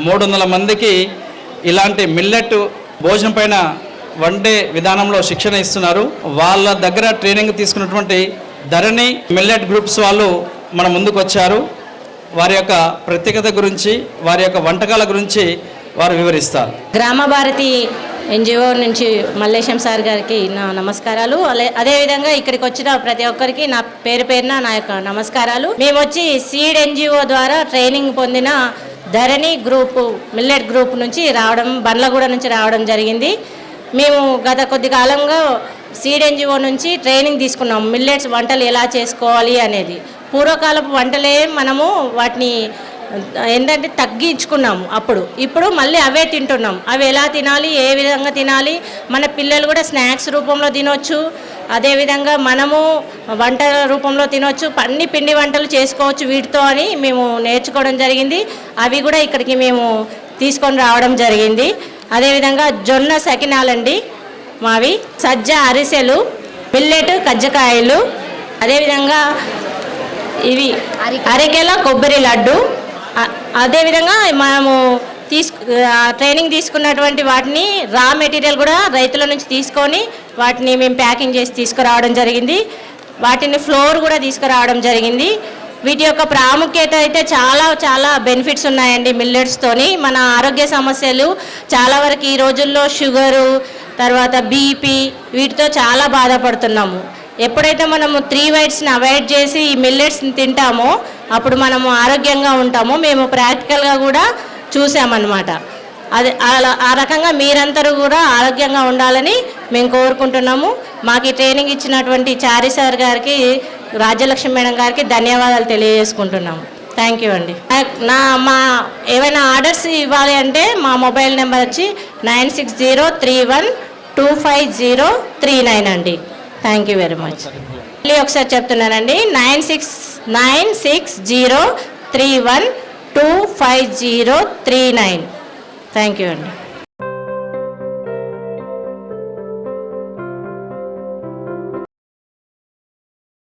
300 మందికి ఇలాంటి మిల్లెట్ భోజనం పైన వండే విధానంలో శిక్షణ ఇస్తున్నారు. వాళ్ళ దగ్గర ట్రైనింగ్ తీసుకున్నటువంటి ధరణి మిల్లెట్ గ్రూప్స్ వాళ్ళు మన ముందుకు వచ్చారు. వారి యొక్క ప్రత్యేకత గురించి, వారి యొక్క వంటకాల గురించి వారు వివరిస్తారు. గ్రామ భారతి ఎన్జిఓ నుంచి మల్లేశం సార్ గారికి నా నమస్కారాలు. అదేవిధంగా ఇక్కడికి వచ్చిన ప్రతి ఒక్కరికి నా పేరున నా యొక్క నమస్కారాలు. మేము వచ్చి సీడ్ ఎన్జిఓ ద్వారా ట్రైనింగ్ పొందిన ధరణి గ్రూపు మిల్లెట్ గ్రూప్ నుంచి రావడం, బండ్లగూడ నుంచి రావడం జరిగింది. మేము గత కొద్ది కాలంగా సీడ్ ఎన్జిఓ నుంచి ట్రైనింగ్ తీసుకున్నాం. మిల్లెట్స్ వంటలు ఎలా చేసుకోవాలి అనేది. పూర్వకాలపు వంటలే మనము వాటిని ఏంటంటే తగ్గించుకున్నాము ఇప్పుడు మళ్ళీ అవే తింటున్నాం. అవి ఎలా తినాలి, ఏ విధంగా తినాలి, మన పిల్లలు కూడా స్నాక్స్ రూపంలో తినొచ్చు, అదేవిధంగా మనము వంట రూపంలో తినొచ్చు, అన్ని పిండి వంటలు చేసుకోవచ్చు వీటితో అని మేము నేర్చుకోవడం జరిగింది. అవి కూడా ఇక్కడికి మేము తీసుకొని రావడం జరిగింది. అదేవిధంగా జొన్న సకినాలండి మావి, సజ్జ అరిసెలు, మిల్లెట్ కజ్జకాయలు, అదేవిధంగా ఇవి అరికెల కొబ్బరి లడ్డు. అదేవిధంగా మనము ట్రైనింగ్ తీసుకున్నటువంటి వాటిని రా మెటీరియల్ కూడా రైతుల నుంచి తీసుకొని వాటిని మేము ప్యాకింగ్ చేసి తీసుకురావడం జరిగింది. వాటిని ఫ్లోర్ కూడా తీసుకురావడం జరిగింది. వీటి యొక్క ప్రాముఖ్యత అయితే చాలా చాలా బెనిఫిట్స్ ఉన్నాయండి. మిల్లెట్స్తోని మన ఆరోగ్య సమస్యలు చాలా వరకు ఈ రోజుల్లో షుగరు, తర్వాత బీపీ, వీటితో చాలా బాధపడుతున్నాము. ఎప్పుడైతే మనము 3 వైట్స్ని అవాయిడ్ చేసి ఈ మిల్లెట్స్ని తింటామో అప్పుడు మనము ఆరోగ్యంగా ఉంటాము. మేము ప్రాక్టికల్గా కూడా చూసామన్నమాట. అది ఆ రకంగా మీరందరూ కూడా ఆరోగ్యంగా ఉండాలని మేము కోరుకుంటున్నాము. మాకు ఈ ట్రైనింగ్ ఇచ్చినటువంటి చారి సార్ గారికి, రాజ్యలక్ష్మి మేడం గారికి ధన్యవాదాలు తెలియజేసుకుంటున్నాము. థ్యాంక్ యూ అండి. మా ఏమైనా ఆర్డర్స్ ఇవ్వాలి అంటే మా మొబైల్ నెంబర్ వచ్చి 9603125039 అండి. Thank you very much. మళ్ళీ ఒకసారి చెప్తున్నానండి, 9603125039. థ్యాంక్ యూ అండి.